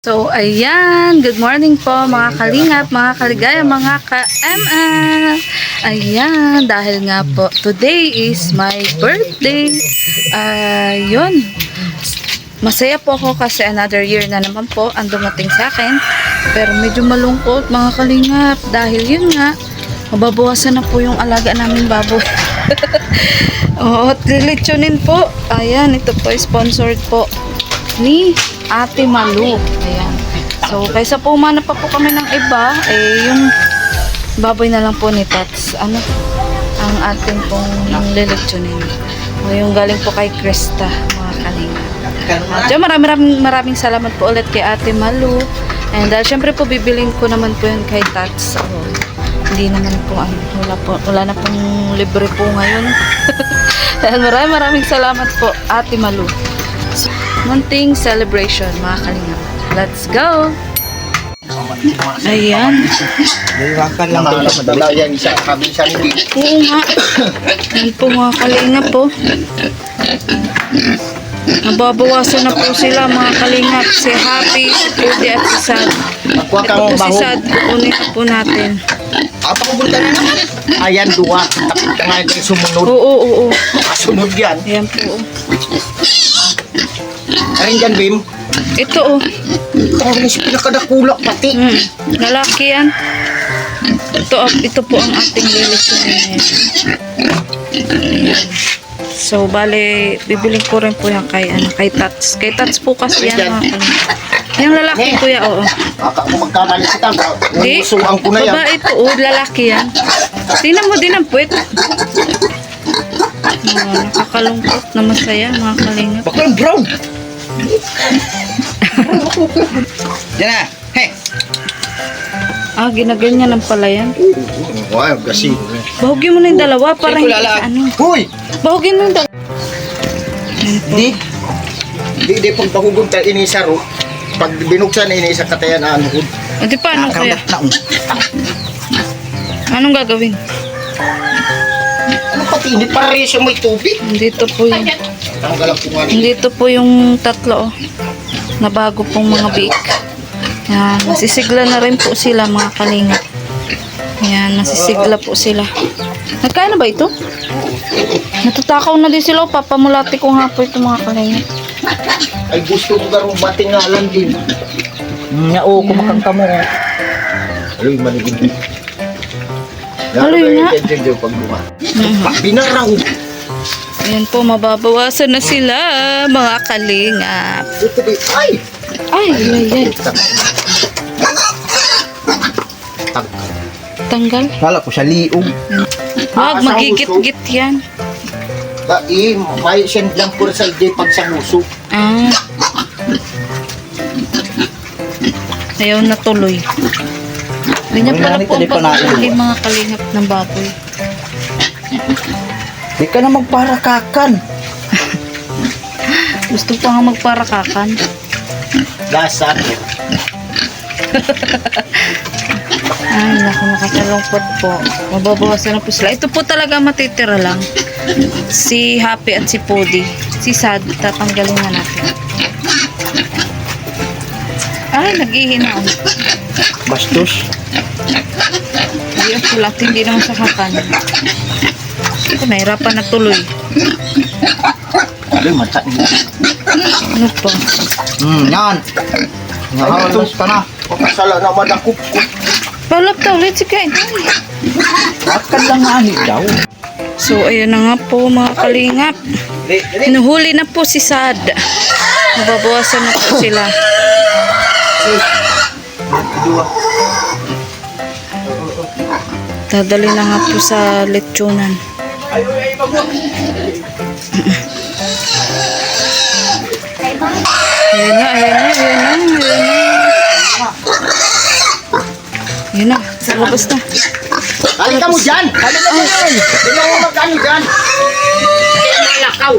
So, ayan. Good morning po mga kalingap, mga kaligaya, mga ka-ML. Ayan, dahil nga po, today is my birthday. Yun. Masaya po ako kasi another year na naman po ang dumating sa akin. Pero medyo malungkot mga kalingap. Dahil yun nga, mababawasan na po yung alaga namin baboy. Oo, lilitsunin po. Ayan, ito po sponsored po ni Ate Malu. Ayan. So, kaysa po umana pa po kami ng iba, yung baboy na lang po ni Tats. Ang ating pong lilitsunin. O, yung galing po kay Krista, mga kalinga. At yun, maraming salamat po ulit kay Ate Malu. And syempre po, bibilin ko naman po yun kay Tats. So, hindi naman po, wala na pong libre po ngayon. And maraming salamat po, Ate Malu. Munting celebration, mga kalinga. Let's go! Ayan. Diwakan lang dito, madala yan sa kabinsan ni. Oo nga. Ayan po mga kalinga po. Nababawasan na po sila mga kalingap. Si Happy, si Pudi at si Sad. Ito po si Sad. Kukunin na po natin. Apa ko bulta na naman? Ayan, duwa. Takot ka nga yung sumunod. Oo. Kasunod yan. Ayan po. Ayan dyan, Bim. Ito Ang pinakadakulak pati. Lalaki yan. Ito po ang ating lilitsunin. So, bale, bibiling ko rin po yan kay Tats. Kay Tats po kasi yan, mga kalingap. Yung lalaki po yan, oo. Baka kung magkamali kita, Di, usuang ko na yan. babae po, lalaki yan. Tingnan mo din ang puwet. Nakakalungkot na masaya, mga kalingap. Baka yung brown. Yan na. Hey. Ginaganyan ng pala yan. Wow, kasi. Bahugin mo na yung dalawa para hindi sa ano. Huy! Bahugin mo yung dalawa. Di pag pahugon tayo inisaro. Pag binuksan inisa katayan ano. Di paano kaya? Anong gagawin? Ano pati hindi para rin siya may tubig? Dito po yung Tanggalan ko nga rin. dito po yung tatlo na bago pong mga biik. Yan, nasisigla na rin po sila mga kalinga. Yan, nasisigla po sila. Nagkain na ba ito? Natutakaw na din sila. Papamulati ko nga po ito mga kalinga. Ay gusto ko garong batingalan din. Oo, kumakang kamo. Aloy, maligid. Aloy nga. Diyan pag buha. Binaraw. Ayan po, mababawasan na sila mga kalingap. Ito di. Ay! Ay. Tanggal. Kala ko sa liog. Wag, magigit-git yan. May send lang po sa day pag sa nguso. Ayaw na tuloy. Ganyan pala po ang pagkakali mga kalingap ng baboy. Di ka na magparakakan. Gusto pa nga magparakakan. Lasa. Ay, naku, nakakalungkot po. Mababawasan na po sila. Ito po talaga matitira lang. Si Happy at si Pudi. Si Sad, tatanggalin na natin. Ay, nag-ihinaw. Bastos. Hindi ang pulat, hindi naman sa kakan. Ito, nahirapan na tuloy. Aloy, mata niya. Ano po? Yan. Nahawalos ka na. Pakasala naman ako. Palap daw, let's kain. Akan lang nga ni daw. So, ayan na nga po mga kalingap. Hinuhuli na po si Sad. Mababawasan na po sila. Dadali na nga po sa lechonan. Ayan na. Ayan na, sa labas na. Halika mo dyan! Halika mo dyan! Tingnan mo magkano dyan! Malakaw!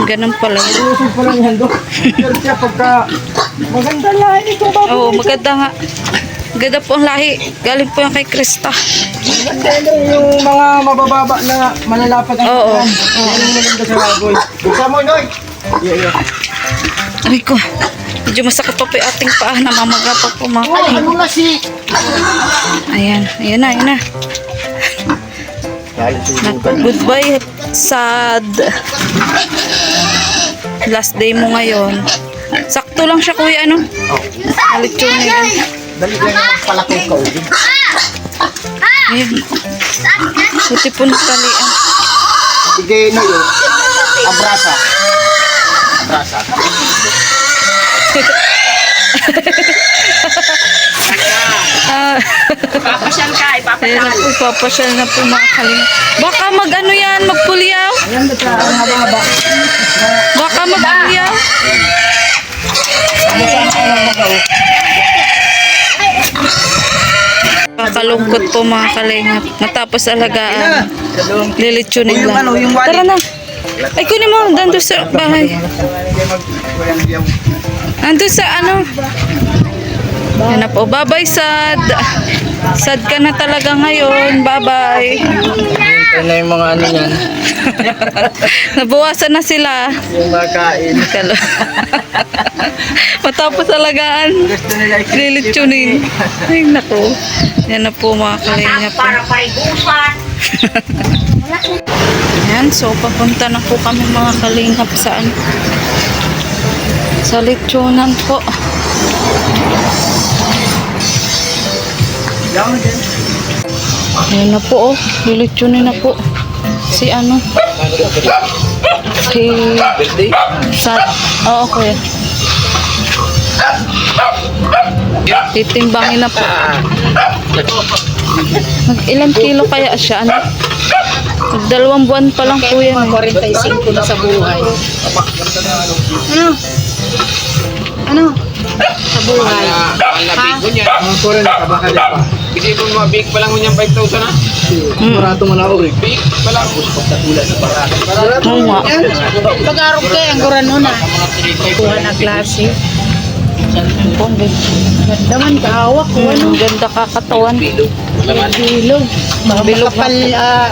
Ganun pala yun. Lusog pala yan doon. Pero siya pagka maganda lang ito ba? Oo, maganda nga. Ganda po ang lahi. Galing po yan kay Krista. Maganda yung mga mabababa na malalapad ang Oo. katawan. Yan yung maganda sa baboy. Buksa mo, Noy! Yeah. Aray ko. Medyo masakit pa po yung ating paa. Namamaga pa po mga Ay, kalingap. ano na si... Ayan, ayan na, ayan na. Goodbye, sad. Last day mo ngayon. Sakto lang siya, kuya, ano? Lechon yan. Dali lang yung palakong ka ulit. Ayan. Buti po nagkalian. Sige na yun. Abrasa. Abrasa. Ah, Papasyal ka, ayan ipapasyal. na po, papasyal na po mga kalingap. Baka mag-ano yan, magpulyaw? Baka magpulyaw? Kakalungkot po mga kalingap. Matapos alagaan. Lilitsunin lang. Tara na. Ay, kunin mo. Nandun sa bahay. Nandun sa ano. Yan na po. Bye-bye, Sad. Sad ka na talaga ngayon. Bye-bye. Ito na yung mga ano yan. Nabawasan na sila. Yung makain. Matapos alagaan. Gusto nila Lilitsunin. Ay, naku. Yan na po mga kalingap. Para parigusan. Yan, so papunta na po kami mga kalingap saan? Sa lechonan po. Ayan na po oh, lilitsunin na po. Si ano? Si... Sat. Oo, kuya. Titimbangin na po. Ilang kilo kaya siya? Ano? 2 buwan pa lang po yan. 45 na sa buhay. Ano? Sa buhay. Ang kore na kabaka din pa. Kasi kung mga big pa lang mo niyang 5,000 na. Marato mo na uri. Big pa lang. Pagkatulan sa para. Oo nga. Pag-arap kayo, ang gura nun ah. Kuha na klase. Daman kahawak ko, ano? Ganda kakatawan. Bilog. Bilog Kapal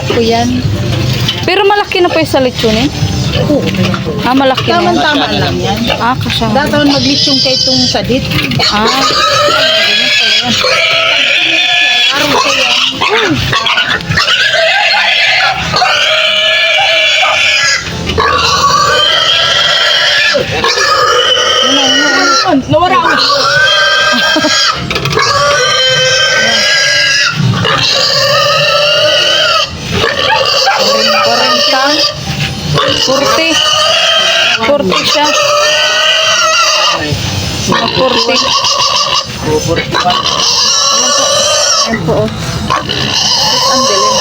ko yan. Pero malaki na po yung sa lechonin. Ah, malaki na. yun. Tama lang yan. Ah, kasya. Datawan maglitsong kay itong sadit. Ah, Araw ko yan. Nawara ako. Parang 40. 40 siya. Mga 40. Ayan po. Oh. Ang galing.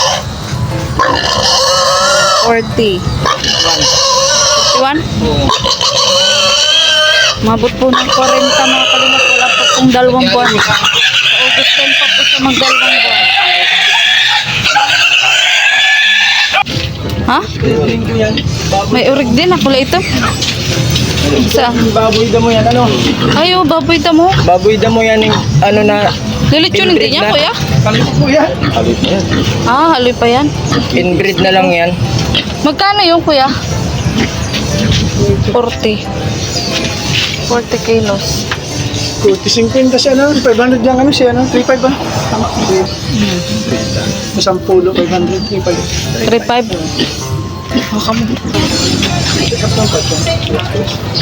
40. 51? Mabot po ng 40 mga kalingap. Wala po pong 2 buwan. Sa August 10 pa po siya mag-2 buwan. Ha? May urig din. Ako lang ito. Saan? Baboy damo yan, ano? Ayo, baboy damo. Baboy damo yan yung ano na... Lilitsyon hindi niya, kuya? Kalit po yan. Kalit yan. Ah, haloy pa yan. Inbreed na lang yan. Magkano yung kuya? 40. 40 kilos. 50 siya, ano? 500 yung ano siya, ano? 3.5 ba? Tama. 10 500, 3.5. 3.5. Kami.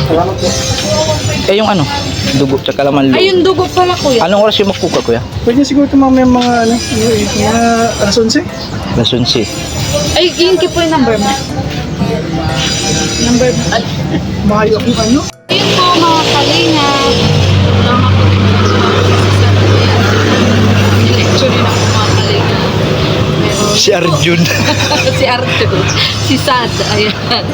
Salamat po. Eh yung ano, dugo tsaka laman loob. Ay, yung dugo pala, kuya. Anong oras yung magkuka, kuya? Pwede siguro ito mga mga alas 11. Lasunsi. Ay, yun po yung number mo. Number mo. Mahayo akong ano? Ayun po, mga kalinga. Wala nga po. Lecture na po, mga kalinga. Pero, Si Arjun. si Arthur, si Sad, ayan.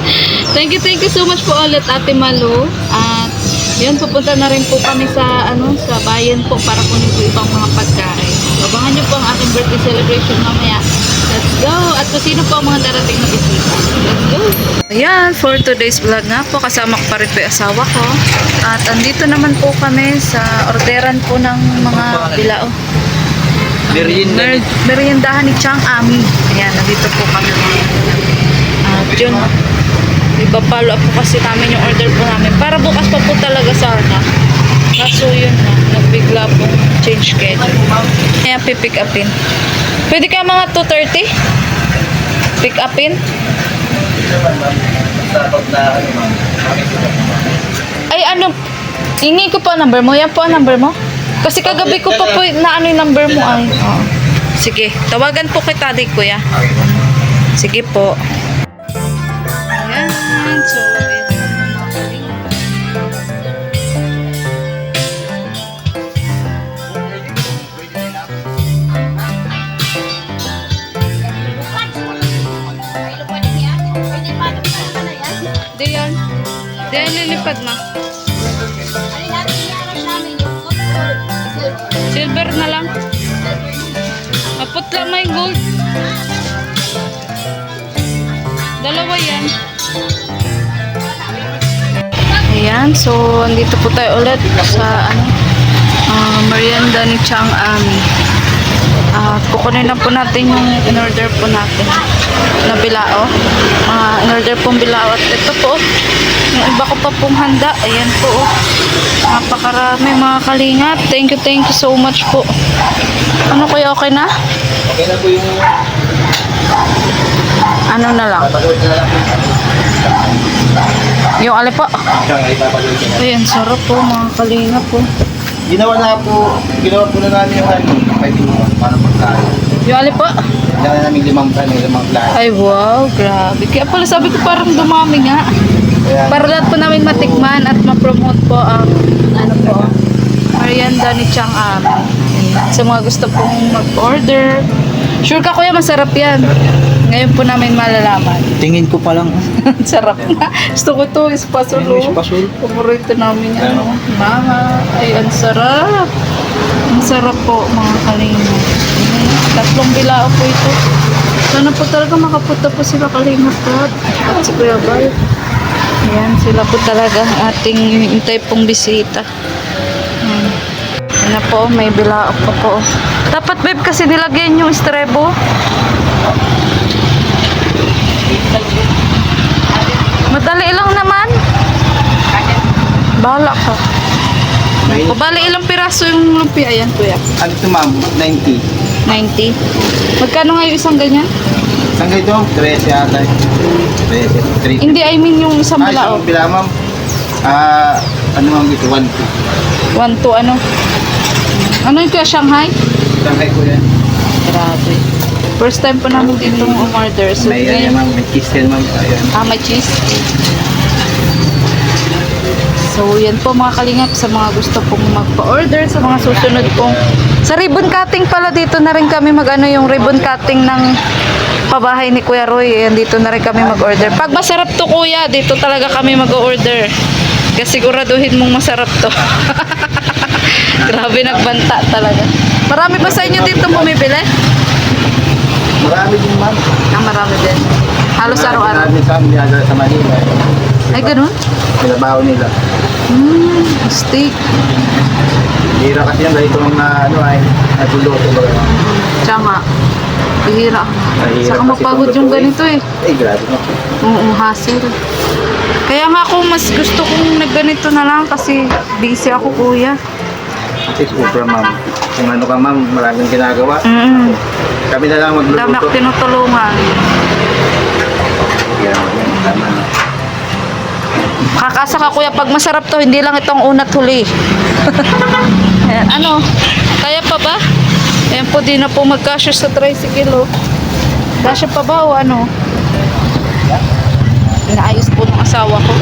Thank you so much po ulit Ate Malu. At yun, pupunta na rin po kami sa sa bayan po para kunin po ibang mga pagkain. Abangan niyo po ang ating birthday celebration mamaya. Let's go! At kung sino po ang mga darating na bisita. Let's go! Ayan, for today's vlog nga po, kasama ko pa rin po yung asawa ko. At andito naman po kami sa orderan po ng mga bilao. Meriendahan ni Chang Ami. Ayan, nandito po kami. At yun, Ipapalo up po kasi namin yung order po namin. Para bukas pa po talaga sana. Kaso yun na, nagbigla po change schedule. Kaya pipick upin. Pwede kaya mga 2:30? Pick upin? Ay ano, hingi ko po ang number mo. Yan po ang number mo. Kasi kagabi ko pa po na ano yung number mo ay. Oo. Sige, tawagan po kita di kuya. Sige po. Ayan, so ito po mga kalingap. Di yan. Di yan lilipad na. Silver na lang. Maputla may gold. Dalawa yan. Ayan, so andito po tayo ulit sa merienda ni Chang Ami. Kukunin lang po natin yung in-order po natin na bilao. In-order pong bilao at ito po, yung iba ko pa pong handa. Ayan po, napakarami mga kalingap. Thank you so much po. Ano kuya, okay na? Okay na po yung... Ano na lang? Papagod na lang. Yung ali po. Siyang ay papagod na. Ayan, sarap po mga kalingap po. Ginawa po na namin yung ano, 5 minutes para magkain. Yung ali po. Ginawa na namin 5 klase. Ay wow, grabe. Kaya pala sabi ko parang dumami nga. Kaya, Para lahat po namin matikman at ma-promote po ang ano po, merienda ni Chang Ami. Ayan. Sa mga gusto pong mag-order. Sure ka kuya, masarap yan. Ngayon po namin malalaman. Tingin ko pa lang. Sarap na. Gusto ko to, espasol. Espasol. Paborito namin yan. Mama. Ay, ang sarap. Ang sarap po, mga kalingap. 3 bilao po ito. Sana po talaga makapunta po sila kalingap po. At si Kuya Bal. Ayan, sila po talaga ating hintay pong bisita. Ayan. Ayan na po, may bilao pa po. Dapat babe kasi nilagyan yung estrebo. Madali lang naman. Bahala ka. Pabali ilang piraso yung lumpia. Ayan kuya. ano ito ma'am? 90. 90. Magkano nga yung isang ganyan? Saan kayo ito? 13 ata. 13. 3. Hindi, I mean yung isang bilao. Isang bila ma'am. Ano ma'am ito? 1, 2. 1 to ano? Ano yung kuya, Shanghai? Sangkay ko yan. Grabe. First time po namin dito umorder. So, May ano ma'am, may cheese yan ma'am. Ayan. may cheese. So, yan po mga kalingap sa mga gusto pong magpa-order sa mga susunod pong sa ribbon cutting pala dito na rin kami mag-ano yung ribbon cutting ng pabahay ni Kuya Roy. Yan, dito na rin kami mag-order. Pag masarap to kuya, dito talaga kami mag-order. Kasi siguraduhin mong masarap to. Grabe, nagbanta talaga. Marami ba sa inyo dito bumibili? Marami din ma'am. Marami din. Halos araw-araw. Marami sa amin sa Manila. Ay, ganun? Pinabaho nila. Steak. Hira kasi yan dahil itong ano ay naguluto ba yun? Tsaka, bihira. Mahirap Saka kasi mapagod itong yung lutuin. ganito eh. Eh, grabe no. Oo, hassle. Kaya nga ako mas gusto kong nagganito na lang kasi busy ako kuya. Kasi sobra ma'am. Kung ano ka ma'am, maraming ginagawa. Kami na lang Dami ako magluluto. tinutulungan. Yeah, tama na. Kakasa ka kuya, pag masarap to, hindi lang itong unat huli. Ayan, ano? Kaya pa ba? Ayan po, di na po magkasya sa tricycle oh. Kasya pa ba o ano? Inaayos po ng asawa ko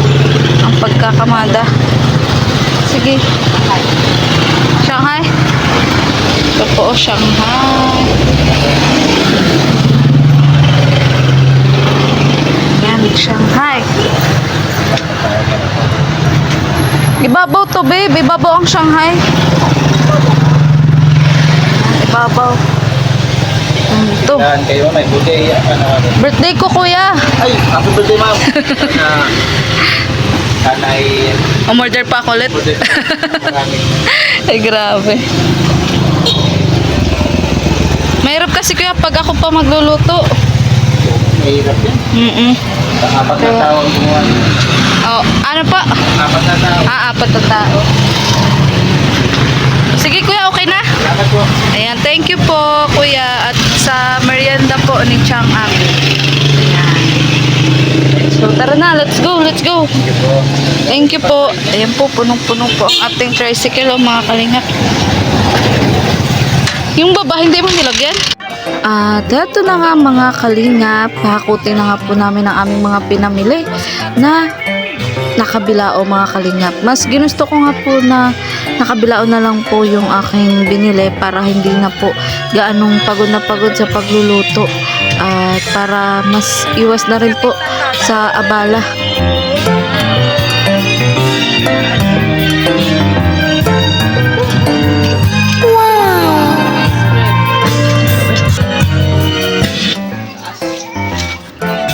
ang pagkakamada. Sige. Shanghai. Ito po, Shanghai. Yan, Shanghai. Ibabaw to, babe. Ibabaw ang Shanghai. Ibabaw. Ito. Yan kayo, may birthday. Birthday ko, kuya. Ay, happy birthday ma'am. Sana ay Umorder pa ako ulit. birthday. Marami. Ay, grabe. Mahirap kasi kuya pag ako pa magluluto. Mahirap yan. Apat na tao ang gumawa. Oh, ano po? Apat na tao. Apat na tao. Sige kuya, okay na? Salamat po. Ayan, thank you po kuya at sa merienda po ni Chang Ami. Ayan. So tara na, let's go, let's go. Thank you po. Ayan po, punong-puno po ang ating tricycle mga kalingap. Yung baba, hindi mo nilagyan? At eto na nga mga kalingap, hakutin na nga po namin ang aming mga pinamili na nakabilao mga kalingap. Mas ginusto ko nga po na nakabilao na lang po yung aking binili para hindi na po gaanong pagod sa pagluluto at para mas iwas na rin po sa abala.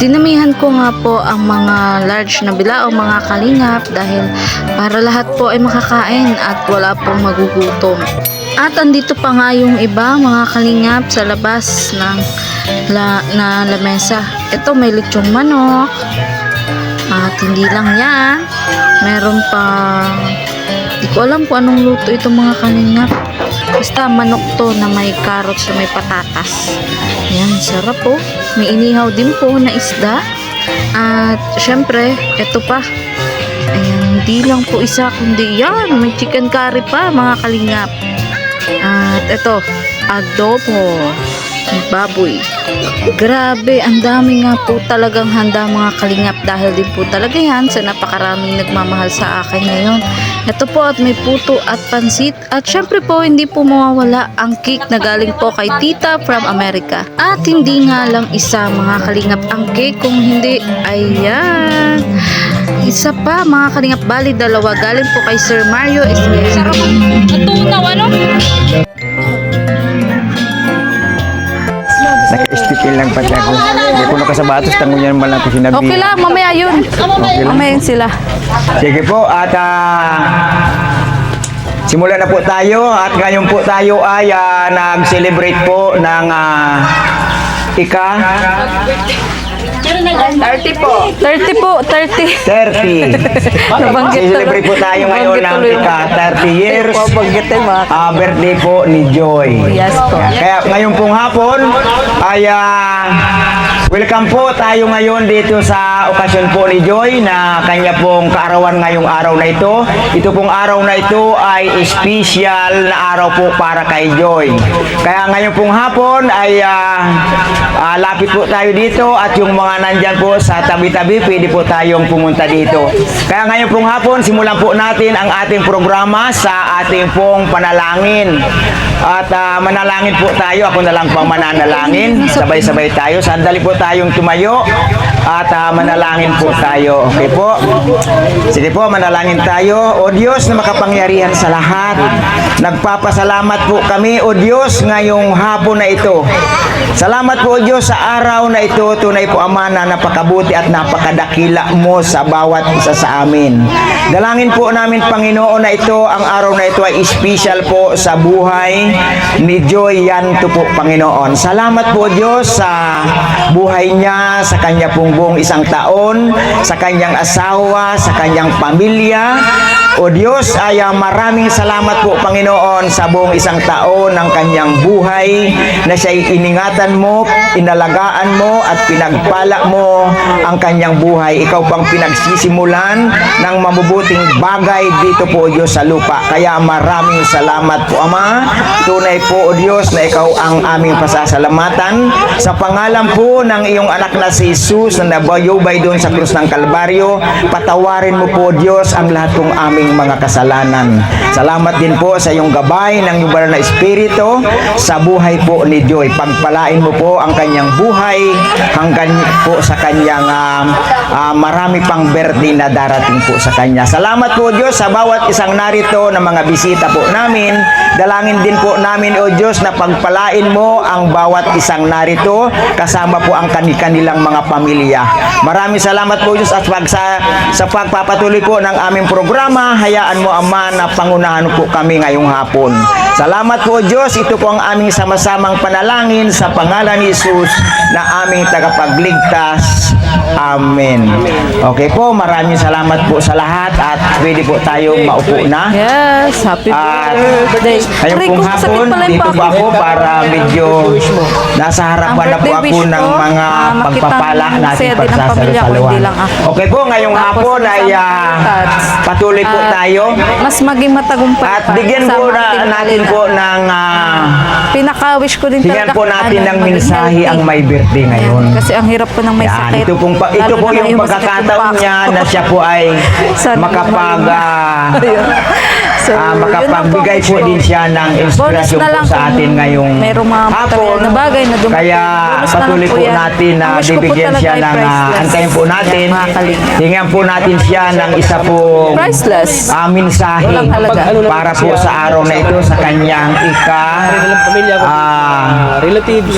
Dinamihan ko nga po ang mga large na bilao mga kalingap dahil para lahat po ay makakain at wala pong magugutom. At andito pa nga yung iba mga kalingap sa labas ng lamesa. Ito may lechong manok at hindi lang yan. Meron pa, di ko alam kung anong luto ito mga kalingap. Basta manok to na may carrots na may patatas. Yan, sarap po. May inihaw din po na isda. At syempre, ito pa. Ayan, hindi lang po isa kundi yan. May chicken curry pa mga kalingap. At ito, adobo. May baboy. Grabe, ang dami nga po talagang handa mga kalingap dahil din po talaga yan sa napakaraming nagmamahal sa akin ngayon. Ito po at may puto at pansit at syempre po hindi po mawawala ang cake na galing po kay Tita from America. At hindi nga lang isa mga kalingap ang cake kung hindi, ayan. Isa pa mga kalingap, bali dalawa galing po kay Sir Mario Esmero. Sarap ang tunaw, ano? Naka-stipil lang pati ako. Hindi ko nakasabatos, tango niya naman lang ko sinabi. Okay lang, mamaya yun. Mamaya yun sila. Sige po, at simulan na po tayo. At ngayon po tayo ay nag-celebrate po ng ika 30 po. 30. 30. Nabanggit Celebrate po tayo ngayon ng ika 30 years. Birthday po ni Joy. Yes po. Kaya ngayon pong hapon ay welcome po tayo ngayon dito sa okasyon po ni Joy na kanya pong kaarawan ngayong araw na ito. Ito pong araw na ito ay special na araw po para kay Joy. Kaya ngayon pong hapon ay lapit po tayo dito at yung mga nandyan po sa tabi-tabi, pwede po tayong pumunta dito. Kaya ngayon pong hapon, simulan po natin ang ating programa sa ating pong panalangin. At manalangin po tayo. Ako na lang pang mananalangin. Sabay-sabay tayo. Sandali po tayong tumayo at manalangin po tayo. Okay po? Sige po, manalangin tayo. O Diyos na makapangyarihan sa lahat, nagpapasalamat po kami, O Diyos, ngayong hapon na ito. Salamat po, O Diyos, sa araw na ito. Tunay po, Ama, na napakabuti at napakadakila mo sa bawat isa sa amin. Dalangin po namin, Panginoon, na ito, ang araw na ito ay special po sa buhay ni Joy Yanto po, Panginoon. Salamat po, Diyos, sa buhay niya, sa kanya pong buong isang taon, sa kanyang asawa, sa kanyang pamilya. O Diyos, ay maraming salamat po, Panginoon, sa buong isang taon ng kanyang buhay na siya'y iningatan mo, inalagaan mo, at pinagpala mo ang kanyang buhay. Ikaw pang pinagsisimulan ng mabubuting bagay dito po, O Diyos, sa lupa. Kaya maraming salamat po, Ama. Tunay po, O Diyos, na ikaw ang aming pasasalamatan. Sa pangalan po ng iyong anak na si Jesus na nabayubay doon sa krus ng Kalbaryo, patawarin mo po, Diyos, ang lahat ng aming mga kasalanan. Salamat din po sa iyong gabay ng iyong banal na Espiritu sa buhay po ni Joy. Pagpalain mo po ang kanyang buhay hanggang po sa kanyang marami pang birthday na darating po sa kanya. Salamat po, Diyos, sa bawat isang narito na mga bisita po namin. Dalangin din po namin, O Diyos, na pagpalain mo ang bawat isang narito, kasama po ang kanilang mga pamilya. Maraming salamat po Diyos at sa pagpapatuloy po ng aming programa, hayaan mo Ama na pangunahan po kami ngayong hapon. Salamat po Diyos, ito po ang aming sama-samang panalangin sa pangalan ni Jesus na aming tagapagligtas. Amen. Okay po, maraming salamat po sa lahat at pwede po tayong maupo na. Yes, happy At birthday. ngayong Aray pong ko, sakit hapon, pala yung dito po pako. ako para medyo nasa harapan na po birthday ako wish ng ko, mga makita pagpapala ng natin saya din ang pamilya ko, pagsasalusaluhan. hindi lang ako. Okay po, ngayong Tapos hapon ay kasama patuloy po At tayo. Mas maging matagumpay At pa. bigyan po Kasama ang natin Tinalina. po ng Pinaka-wish ko din bigyan talaga. po natin ng maging mensahe healthy. ang may birthday ngayon. Yan, kasi ang hirap po ng may Yan, sakit. ito po Lalo yung na masakit yung pagkakataon pako. niya na siya po ay Sana makapag So, makapagbigay yun po ang din siya ng inspirasyon bonus na po lang sa kung atin ngayong merong mga hapon. material na bagay na dumating. Kaya Bonus na lang patuloy po po yan. natin na Ang wish ko po bibigyan talaga siya ay ng priceless. antayin po natin. Yan, mga kalinga. Hingyan po natin siya ng isa pong Priceless. mensahe Walang halaga. para po sa araw na ito sa kanyang Pamilya ko. Relatives.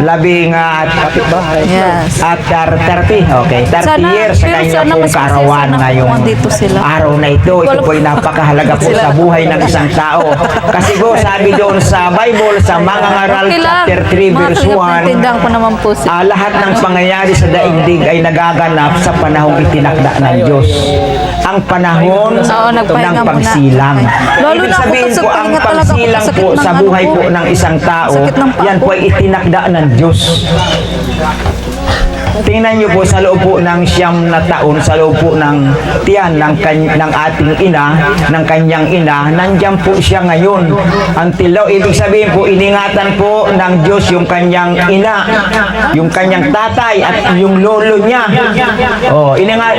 labing Kapitbahay. Yes. at 30. Okay, 30 Sana- years sa pero kanya sana pong mas masaya karawan sana ngayong kung andito sila. araw na ito. Ito po ay napakahalaga po Sila. sa buhay ng isang tao. Kasi po sabi doon sa Bible sa mga ngaral Okay lang. chapter 3 Mga verse kalingap, 1, naintindihan ko naman po si lahat ng pangyayari sa daigdig ay nagaganap sa panahong itinakda ng Diyos. Ang panahon Oo, nagpahinga ng muna. pagsilang. Okay. Lalo Ibig na ako sabihin kasi po, ang pahinga talaga ako, pagsilang sakit po ng sa ano buhay po. po ng isang tao, Sakit ng paa yan ko. po ay itinakda ng Diyos. Tingnan niyo po sa loob po ng 9 na taon, sa loob po ng tiyan ng ating ina, ng kanyang ina, nandiyan po siya ngayon. Until now, ibig sabihin po, iningatan po ng Diyos yung kanyang ina, yung kanyang tatay at yung lolo niya.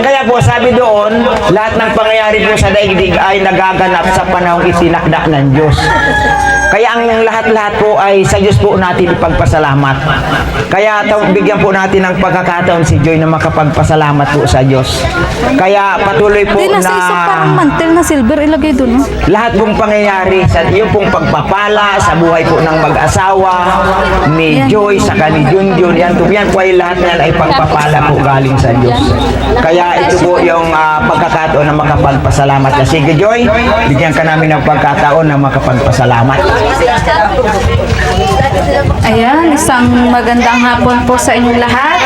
Kaya po sabi doon, lahat ng pangyayari po sa daigdig ay nagaganap sa panahong itinakda ng Diyos. Kaya ang lahat-lahat po ay sa Diyos po natin ipagpasalamat. Kaya bigyan po natin ng pagkakataon si Joy na makapagpasalamat po sa Diyos. Kaya patuloy po Hindi, nasa isang parang na mantel na silver ilagay doon. lahat pong pangyayari sa yung pong pagpapala sa buhay po ng mag-asawa ni Yan. Joy sa ni Junjun, yan po ay lahat yan ay pagpapala po galing sa Diyos. Kaya ito po yung pagkakataon na makapagpasalamat na. Sige Joy, bigyan ka namin ng pagkataon na makapagpasalamat. Ayan, isang magandang hapon po sa inyong lahat.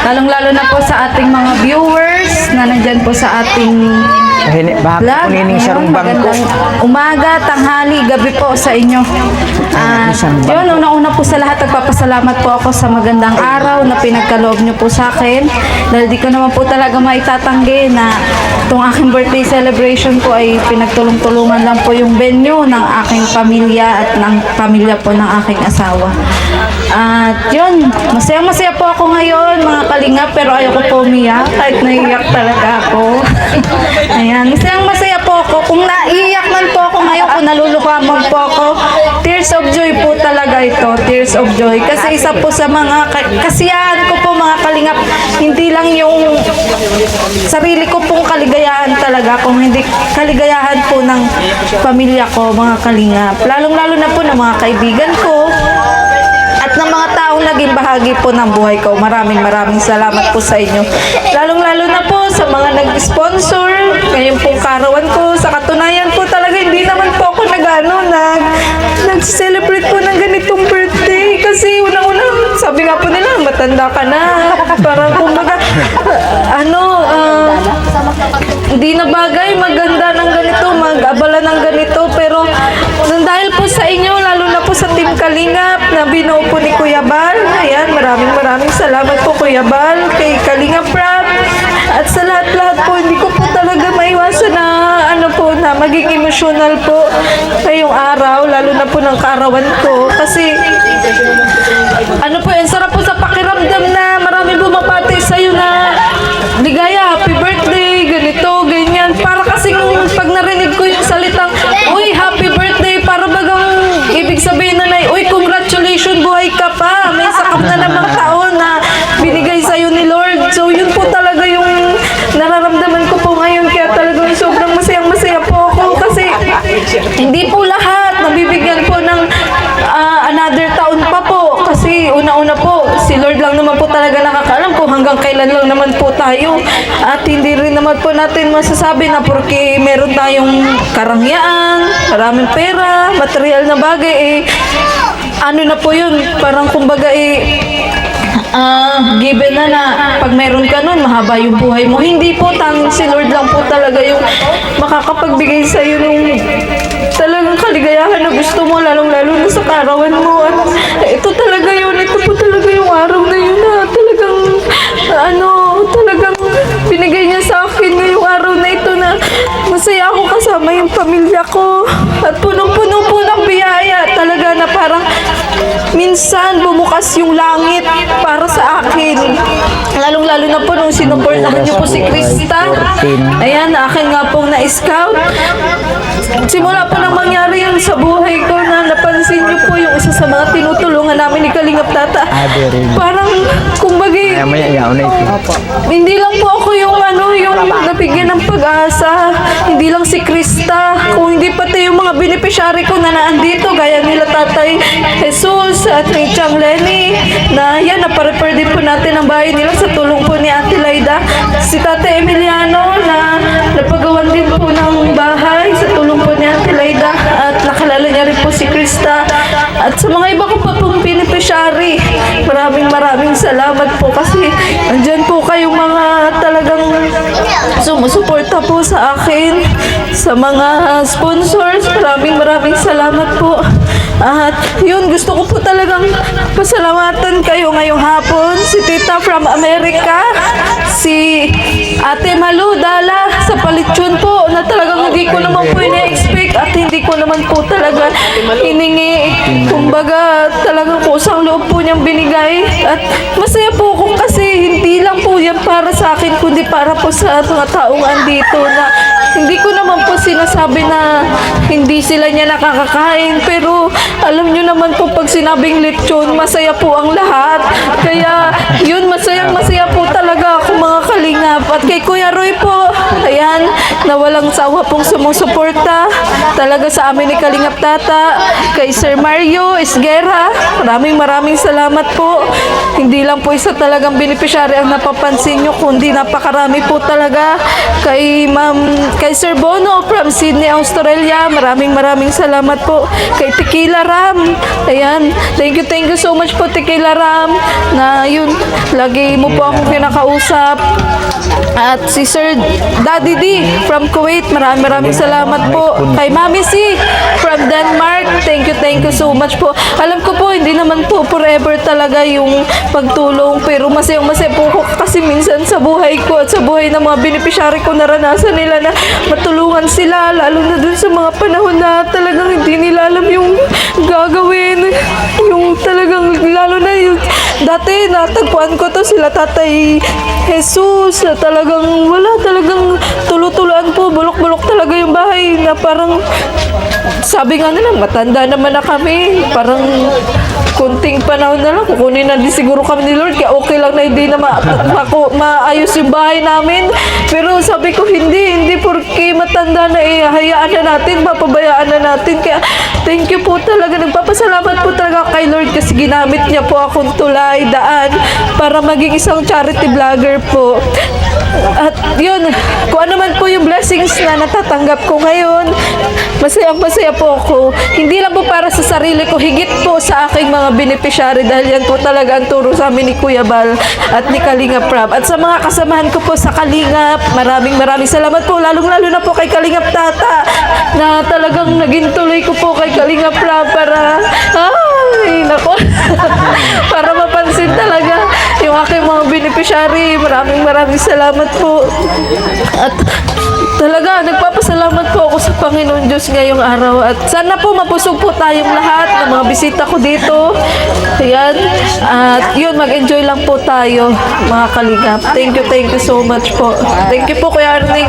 Lalong-lalo na po sa ating mga viewers na nandyan po sa ating Baka vlog. kunining sa Ngayon, rumbang ko. magandang umaga, tanghali, gabi po sa inyo. At yun, una-una po sa lahat, nagpapasalamat po ako sa magandang araw na pinagkaloob nyo po sa akin. Dahil di ko naman po talaga maitatanggi na itong aking birthday celebration po ay pinagtulong-tulungan lang po yung venue ng aking pamilya at ng pamilya po ng aking asawa. At yun, masaya-masaya po ako ngayon mga kalingap, pero ayoko po umiyak kahit naiiyak talaga ako. Ayan, masaya po ako. Kung naiiyak man po ako ngayon, kung naluluha man po ako, tears of joy po talaga ito, tears of joy. Kasi isa po sa mga kasiyahan ko po mga kalingap, hindi lang yung sarili ko pong kaligayahan talaga, kung hindi kaligayahan po ng pamilya ko mga kalingap. Lalong-lalo na po ng mga kaibigan ko at ng mga taong naging bahagi po ng buhay ko. Maraming salamat po sa inyo. Lalong-lalo na po sa mga nag-sponsor, ngayon pong karawan ko. Sa katunayan po talaga, hindi naman po ako nag-celebrate po ng ganitong birthday. Kasi unang-unang, sabi nga po nila, matanda ka na. Parang kumbaga, hindi na bagay, maganda ng ganito, mag-abala ng ganito. Pero dahil po sa inyo, lalo na po sa Team Kalingap na binuo po ni Kuya Bal. Ayan, maraming salamat po Kuya Bal, kay Kalingap Rap, at sa lahat-lahat po. Hindi ko po talaga maiwasan na na maging emosyonal po ngayong araw, lalo na po ng kaarawan ko. Kasi ang sarap po sa pakiramdam na marami bumabati sa'yo na ligaya, happy birthday, ganito, ganyan. Para kasi pag narinig ko yung salitang, uy, happy birthday, para bagang ibig sabihin na uy, congratulations, buhay ka pa. May sakap na namang taon na binigay sa'yo ni Lord. So, yun po talaga yung nararamdaman ko po ngayon. Kaya talagang sobrang masayang-masaya po ako. Kasi hindi po lahat nabibigyan po ng another taon pa po. Kasi una-una po, si Lord lang naman po po talaga nakakaalam kung hanggang kailan lang naman po tayo. At hindi rin naman po natin masasabi na porque meron tayong karangyaan, maraming pera, material na bagay, ano na po yun, parang kumbaga given na pag meron ka nun, mahaba yung buhay mo. Hindi po, tanging si Lord lang po talaga yung makakapagbigay sa'yo nung talagang kaligayahan na gusto mo, lalong-lalo na sa karawan mo. At ito talaga yun, ito po talaga yung araw na yun na talagang, talagang binigay niya sa akin na yung araw na ito na masaya ako kasama yung pamilya ko. At punong-puno po ng biyaya talaga na parang minsan bumukas yung langit para sa akin. Lalong-lalo na po nung sinuportahan niyo po si Krista. Ayan, akin nga pong na-scout. Simula po nang mangyari yun sa buhay ko na napansin niyo po yung isa sa mga tinutulungan namin ni Kalingap Tata. Parang, kumbaga, hindi lang po ako yung nabigyan ng pag-asa. Hindi lang si Krista. Kung hindi pati yung mga beneficiary ko na naandito, gaya nila Tatay Jesus at ni Chang Lenny, na yan, naparepair din po natin ang bahay nila sa tulong po ni Ate Laida. Si Tatay Emiliano na napagawan din po ng bahay sa tulong po ni Ate Laida. At nakalala niya rin po si Krista. At sa mga iba ko pa pong beneficiary, maraming salamat po kasi andyan po kayong mga talagang sumusuporta po sa akin, sa mga sponsors. Maraming salamat po. At yun, gusto ko po talagang pasalamatan kayo ngayong hapon. Si Tita from America, si Ate Malu Dala sa Palityon po, na talagang hindi ko naman po ina-expect at hindi ko naman po talaga hiningi. Kumbaga, talagang kusang loob po niyang binigay. At masaya po ako kasi hindi lang po yan para sa akin, kundi para po sa mga taong andito na hindi ko naman po sinasabi na hindi sila niya nakakakain, pero alam nyo naman po pag sinabing lechon, masaya po ang lahat. Kaya yun, masaya po talaga ako mga kalingap. At kay Kuya Roy po, ayan, na walang sawa pong sumusuporta talaga sa amin ni Kalingap Tata. Kay Sir Mario Esguera, maraming salamat po. Hindi lang po isa talagang beneficiary ang napapansin nyo, kundi napakarami po talaga. Kay Sir Bono from Sydney, Australia, maraming salamat po. Kay Tequila Ram, ayan, thank you so much po Tequila Ram, na yun, lagi mo po akong kinakausap. At si Sir Daddy D from Kuwait, maraming salamat po. Kay Mami C from Denmark, thank you so much po. Alam ko po, hindi naman po forever talaga yung pagtulong, pero masayang po ko kasi minsan sa buhay ko at sa buhay ng mga beneficiary ko, naranasan nila na matulungan sila, lalo na dun sa mga panahon na talagang hindi nila alam yung gagawin. Yung talagang, lalo na yung dati natagpuan ko to sila Tatay Jesus, na talagang wala talagang tulo-tuloan po, bulok-bulok talaga yung bahay, na parang sabi nga nila, matanda naman na kami, parang kunting panahon na lang, kukunin na din siguro kami ni Lord, kaya okay lang na hindi na maayos yung bahay namin. Pero sabi ko, hindi porque matanda na, hayaan na natin, papabayaan na natin. Kaya thank you po talaga, nagpapasalamat po talaga kay Lord kasi ginamit niya po akong tulay, daan, para maging isang charity vlogger po. At yun, kung ano man po yung blessings na natatanggap ko ngayon, masaya po ako. Hindi lang po para sa sarili ko, higit po sa aking mga beneficiary, dahil yan po talaga ang turo sa amin ni Kuya Bal at ni Kalingap Prab. At sa mga kasamahan ko po sa Kalingap, maraming salamat po, lalong-lalo na po kay Kalingap Tata, na talagang naging tuloy ko po kay Kalingap Prab para, para mapansin talaga yung aking mga beneficiary. Maraming salamat po. At talaga, nagpapasalamat po ako sa Panginoon Diyos ngayong araw. At sana po mapusog po tayong lahat ng mga bisita ko dito. Ayan. At yun, mag-enjoy lang po tayo, mga kalingap. Thank you so much po. Thank you po, Kuya Arning.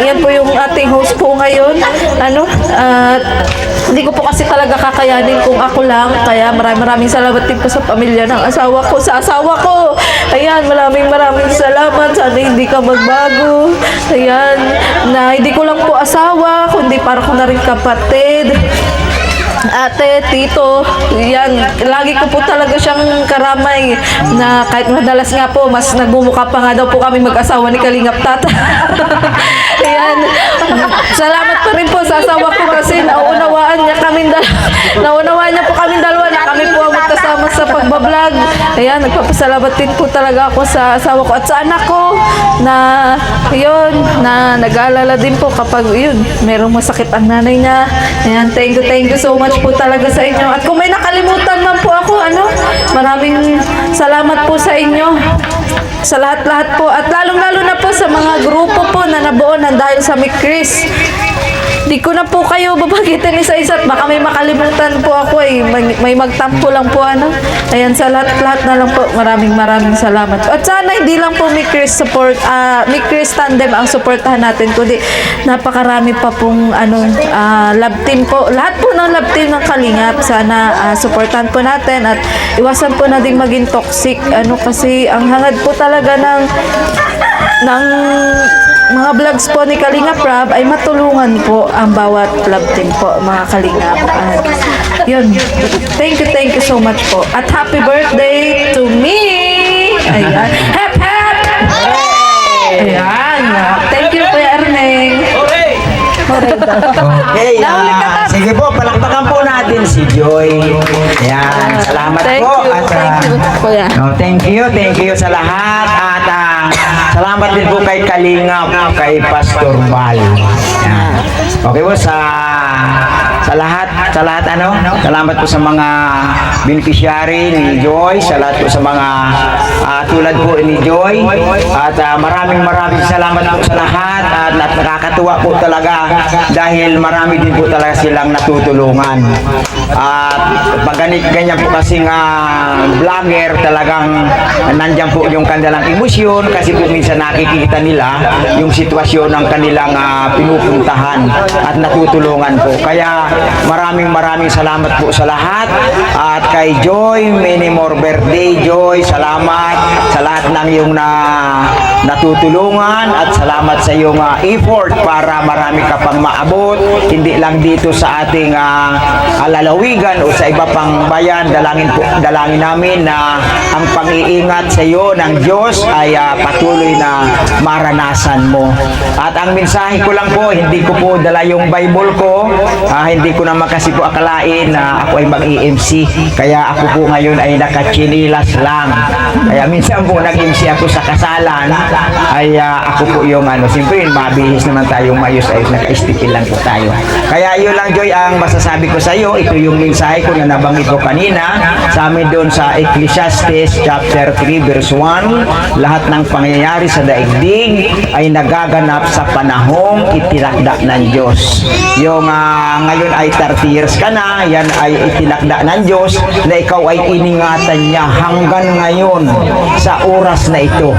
Yan po yung ating host po ngayon. At hindi ko po kasi talaga kakayanin kung ako lang. Kaya maraming salamat din po sa pamilya ng asawa ko. Sa asawa ko. Ayan, maraming salamat. Sana hindi ka magbago. Ayan, na hindi ko lang po asawa, kundi para ko na rin kapatid. ate, tito, yan, lagi ko po talaga siyang karamay na kahit madalas nga po, mas nagmumukha pa nga daw po kami mag-asawa ni Kalingap Tata. Ayan, salamat pa rin po sa asawa ko kasi naunawaan niya naunawaan niya po kami dalawa na kami po ang magkasama sa pagbablog. Ayan, nagpapasalamat din po talaga ako sa asawa ko at sa anak ko na yun, na nag-aalala din po kapag yun, merong masakit ang nanay niya. Ayan, thank you so much po talaga sa inyo. At kung may nakalimutan man po ako, maraming salamat po sa inyo. Sa lahat-lahat po. At lalong-lalo na po sa mga grupo po na nabuo na dahil sa Mick Chris. Di ko na po kayo babagitin isa-isa at baka may makalimutan po ako may magtampo lang po Ayan, sa lahat-lahat na lang po. Maraming salamat. At sana hindi lang po Mick Chris Mick Chris Tandem ang suportahan natin, kundi napakarami pa pong love team po. Lahat po ng love team ng Kalingap, sana suportahan po natin at iwasan po na ding maging toxic. Kasi ang hangad po talaga ng mga vlogs po ni Kalingap Rab ay matulungan po ang bawat love team po, mga Kalingap. Yun. Thank you so much po. At happy birthday to me! Ayan. Hep! Ayan. Thank you, Kuya Erneng. Okay, sige po, palakpakan po natin si Joy. Ayan, salamat Thank po. you, Kuya. Thank you sa lahat. At salamat din po kay Kalingap, kay Pastor Bal. Ayan. Okay po, sa lahat salamat po sa mga beneficiary ni Joy, sa lahat po sa mga tulad po ni Joy, at maraming salamat po sa lahat, at nakakatuwa po talaga dahil marami din po talaga silang natutulungan. At pag ganyan po kasing vlogger, talagang nandyan po yung kanilang emosyon kasi po minsan nakikita nila yung sitwasyon ng kanilang pinupuntahan at natutulungan po. Kaya maraming salamat po sa lahat. At kay Joy, many more birthday, Joy. Salamat sa lahat ng iyong natutulungan at salamat sa iyong effort para marami ka pang maabot. Hindi lang dito sa ating lalawigan o sa iba pang bayan. Dalangin namin na ang pang-iingat sa iyo ng Diyos ay patuloy na maranasan mo. At ang mensahe ko lang po, hindi ko po dala yung Bible ko. Hindi ko naman kasi po akalain na ako ay mag-EMC. Kaya ako po ngayon ay nakachinilas lang. Kaya minsan po nag-MC ako sa kasalan, ay ako po yung siyempre mabihis naman tayong maayos-ayos, naka-stipil lang po tayo. Kaya yun lang, Joy, ang masasabi ko sa iyo. Ito yung mensahe ko na nabanggit ko kanina sa amin doon sa Ecclesiastes chapter 3 verse 1. Lahat ng pangyayari sa daigdig ay nagaganap sa panahong itinakda ng Diyos. Yung ngayon ay 30 years ka na, yan ay itinakda ng Diyos na ikaw ay iningatan niya hanggang ngayon sa oras na ito.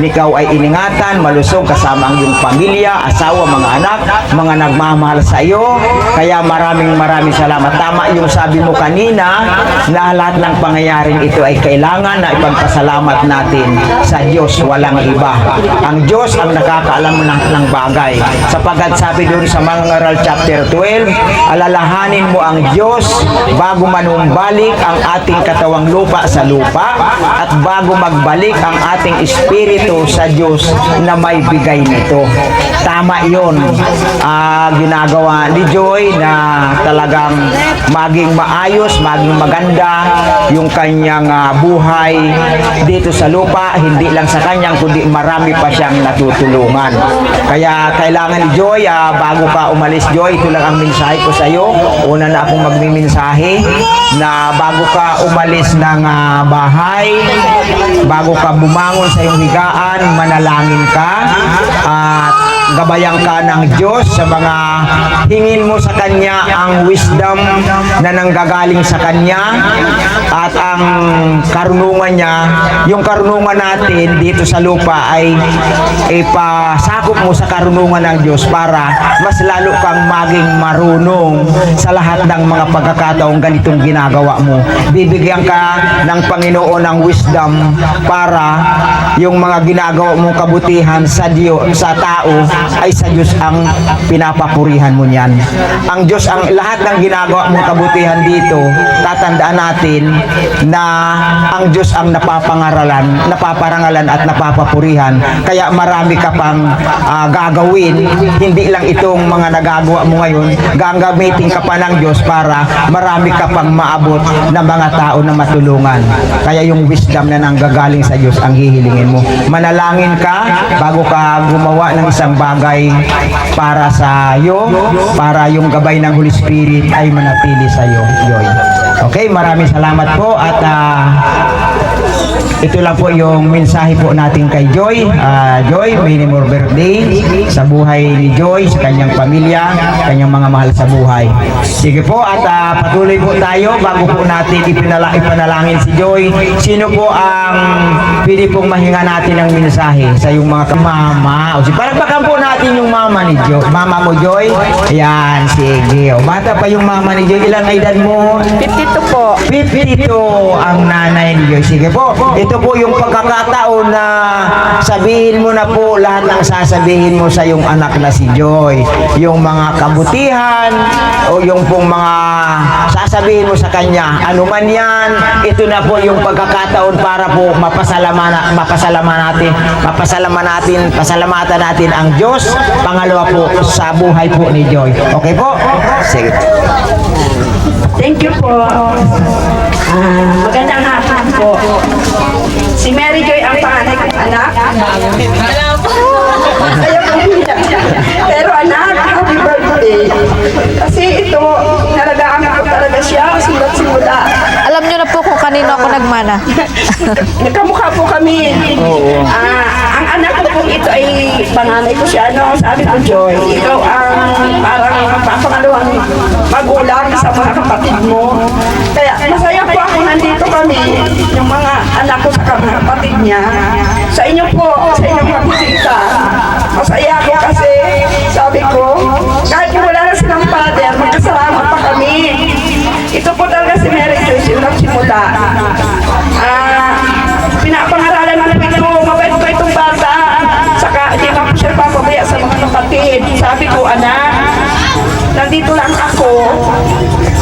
Ikaw ay iningatan, malusog kasama ang iyong pamilya, asawa, mga anak, mga nagmamahal sa iyo. Kaya maraming salamat. Tama yung sabi mo kanina na lahat ng pangyayaring ito ay kailangan na ipagpasalamat natin sa Diyos, walang iba. Ang Diyos ang nakakaalam ng bagay. Sapagkat sabi doon sa mga ngaral chapter 12, alalahanin mo ang Diyos bago manumbalik ang ating katawang lupa sa lupa at bago magbalik ang ating espiritu sa Diyos na may bigay nito. Tama yun. Ginagawa ni Joy na talagang maging maayos, maging maganda yung kanyang buhay dito sa lupa, hindi lang sa kanyang kundi marami pa siyang natutulungan. Kaya kailangan ni Joy, bago ka umalis, Joy, ito lang ang mensahe ko sa iyo. Una na akong magmimensahe na bago ka umalis ng bahay, bago ka bumangon sa iyong higaan, manalangin ka at gabayan ka ng Diyos sa mga hingin mo sa Kanya ang wisdom na nanggagaling sa Kanya at ang karunungan niya. Yung karunungan natin dito sa lupa ay ipasakop mo sa karunungan ng Diyos para mas lalo kang maging marunong sa lahat ng mga pagkakataong ganitong ginagawa mo. Bibigyan ka ng Panginoon ng wisdom para yung mga ginagawa mong kabutihan sa Diyos, sa tao ay sa Diyos ang pinapapurihan mo niyan. Ang Diyos, ang lahat ng ginagawa mong kabutihan dito, tatandaan natin na ang Diyos ang napaparangalan at napapapurihan. Kaya marami ka pang gagawin, hindi lang itong mga nagagawa mo ngayon, gagamitin ka pa ng Diyos para marami ka pang maabot ng mga tao na matulungan. Kaya yung wisdom na nanggagaling sa Diyos ang hihilingin mo. Manalangin ka bago ka gumawa ng isang bagay para sa iyo, para yung gabay ng Holy Spirit ay manatili sa iyo, Joy. Okay, maraming salamat po at ito lang po yung mensahe po natin kay Joy. Joy, many more birthday sa buhay ni Joy, sa kanyang pamilya, kanyang mga mahal sa buhay. Sige po at patuloy po tayo bago po natin ipanalangin si Joy. Sino po ang pwede pong mahinga natin ng mensahe sa yung mga mama? O sige, palagpakan po natin yung mama ni Joy. Mama mo, Joy? Ayan, sige. O, bata pa yung mama ni Joy. Ilang edad mo? 52 po. 52 ang nanay ni Joy. Sige po, ito po yung pagkakataon na sabihin mo na po lahat ng sasabihin mo sa yung anak na si Joy. Yung mga kabutihan o yung pong mga sasabihin mo sa kanya. Ano man yan, ito na po yung pagkakataon para po pasalamatan natin ang Diyos. Pangalawa po sa buhay po ni Joy. Okay po? Sige. Thank you po. Magandang hapon po. Si Mary Joy ang panganay kong anak. Ayaw kong hiyak. Pero anak, happy birthday. Kasi ito, nalagaan ko talaga siya. Sulat simula. Alam niyo na po kung kanino ako nagmana. Nagkamukha po kami. Ang anak ko po ito ay panganay ko siya. No? Sabi ko, Joy, ikaw ang parang pangalawang magulang sa mga kapatid mo. Kaya masaya po ako nandito kami, yung mga anak ko sa kapatid niya. Sa inyo po, sa inyong pagkisita. Masaya ako kasi sabi ko, kahit wala na silang father, magkasalamat pa kami. Ito po talaga si Mary Joy, silang simula. Pinapangaralan ko ito, mabait ko itong bata. Saka hindi pa po siya papabaya sa mga kapatid. Sabi ko, anak, nandito lang ako.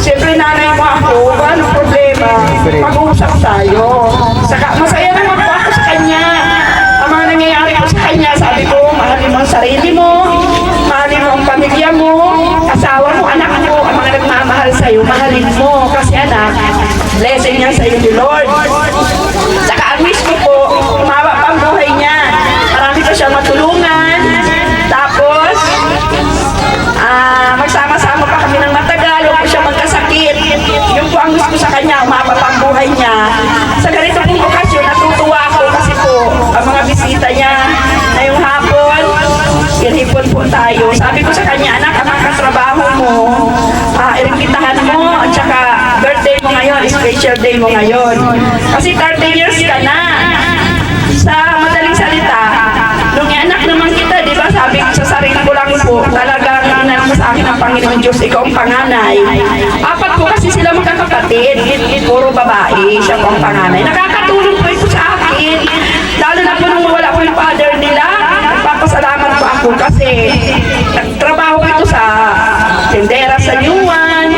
Siyempre nanay mo ako, anong problema? Mag-uusap tayo. Saka masaya naman po ako sa kanya. Ang mga nangyayari ko sa kanya, sabi ko, mahalin mo ang sarili mo, mahalin mo ang pamilya mo, asawa mo, anak mo, ang mga nagmamahal sa'yo, mahalin mo. Kasi anak, blessing niya sa'yo ni Lord. Saka ang wish ko po, umaba pa ang buhay niya. Marami pa siyang matulungan. Tapos, magsama-sama pa kami ng matagal, huwag po siya magkasakit. Yung po ang gusto ko sa kanya, umaba pa ang buhay niya. Sa ganito pong okasyon, natutuwa ako kasi po, ang mga bisita niya na yung hapon, iripon po tayo. Sabi ko sa kanya, anak, ang katrabaho mo, iripitahan mo, at saka birthday mo ngayon, special day mo ngayon. Kasi 30 years ka na. Sa madaling salita, nung anak naman kita, di ba, sabi ko sa sarili ko lang po, talagang inanak sa akin ang Panginoon Diyos, ikaw ang panganay. Apat po kasi sila magkakapatid, puro babae, siya po ang panganay. Nakakatulong po ito sa akin. Lalo na po nung wala ko yung father nila, nagpapasalamat po ako kasi nagtrabaho ko ito sa tendera sa Yuan.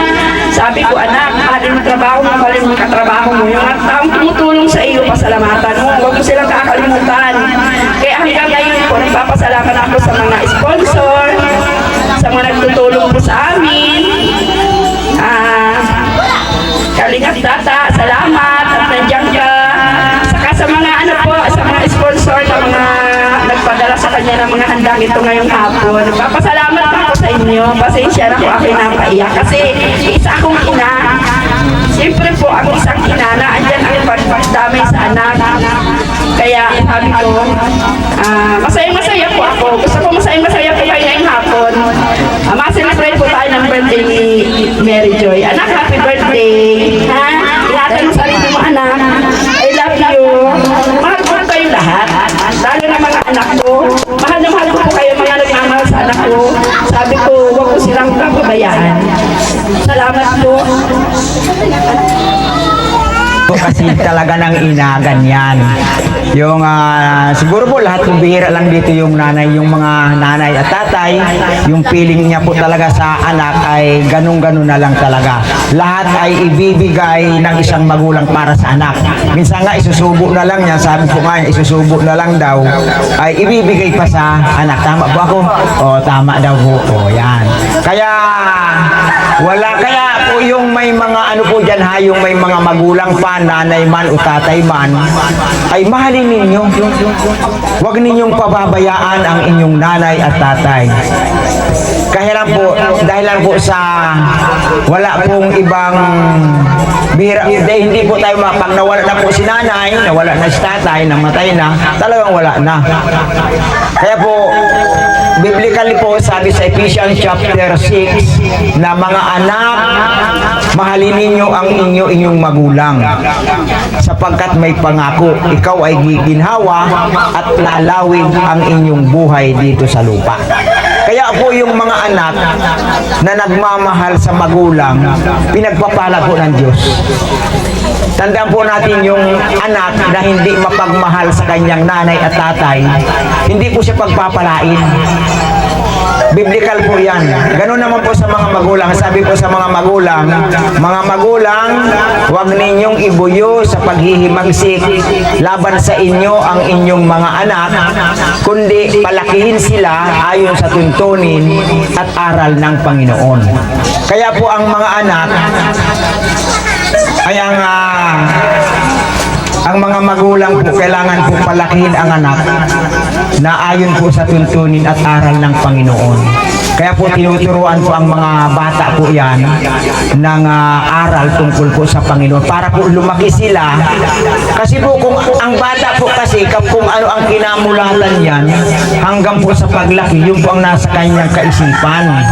Sabi ko, anak, mahalin mo trabaho mo, mahalin mo katrabaho mo. Yung mga taong tumutulong sa iyo, pasalamatan mo. Huwag mo silang kakalimutan. Kaya hanggang ngayon po, nagpapasalamat ako sa mga sponsor, sa mga nagtutulong po sa amin. Kalingap Tata, salamat at nandiyan ka. Saka sa mga ano po, sa mga sponsor na mga nagpadala sa kanya ng mga handang ito ngayong hapon. Nagpapasalamat ako sa inyo. Pasensya na po ako napaiyak kasi isa akong ina. Siyempre po, ang isang ina na andyan ang pagdamay sa anak. Kaya sabi ko, masayang-masaya po ako. Gusto ko masayang-masaya po kayo ngayong hapon. Ma-celebrate po tayo ng birthday ni Mary Joy. Anak, happy birthday! Ha? Ingatan mo sarili mo, anak. I love you. Mahal ko kayo lahat. Lalo na mga anak ko. Mahal na mahal ko po kayo mga nagmamahal sa anak ko. Sabi ko, huwag ko silang papabayaan. Salamat po. kasi talaga ng ina, ganyan. Yung siguro po lahat ng bihira lang dito yung nanay, yung mga nanay at tatay, yung feeling niya po talaga sa anak ay ganun-ganun na lang talaga. Lahat ay ibibigay ng isang magulang para sa anak. Minsan nga isusubo na lang niya, sabi ko nga isusubo na lang daw, ay ibibigay pa sa anak. Tama po ako? O, tama daw po. O, yan. Kaya po yung may mga ano po dyan ha, yung may mga magulang pa, nanay man o tatay man, ay mahalin ninyo. Huwag ninyong pababayaan ang inyong nanay at tatay. Kaya lang po, dahil lang po sa wala pong ibang bihira, hindi po tayo pag nawala na po si nanay, nawala na si tatay, namatay na, talagang wala na. Kaya po, biblically po, sabi sa Ephesians chapter 6, na mga anak, mahalin ninyo ang inyong magulang, sapagkat may pangako, ikaw ay giginhawa at laalawin ang inyong buhay dito sa lupa. Kaya po yung mga anak na nagmamahal sa magulang, pinagpapala po ng Diyos. Tandaan po natin yung anak na hindi mapagmahal sa kanyang nanay at tatay, hindi po siya pagpapalain. Biblical po yan. Ganun naman po sa mga magulang. Sabi po sa mga magulang, huwag ninyong ibuyo sa paghihimagsik laban sa inyo ang inyong mga anak, kundi palakihin sila ayon sa tuntunin at aral ng Panginoon. Kaya po ang mga anak ay ang mga magulang po kailangan po palakihin ang anak na ayon po sa tuntunin at aral ng Panginoon. Kaya po tinuturuan po ang mga bata po yan ng aral tungkol po sa Panginoon para po lumaki sila. Kasi po kung ang bata po kasi kung ano ang kinamulatan yan hanggang po sa paglaki, yun po ang nasa kanyang kaisipan.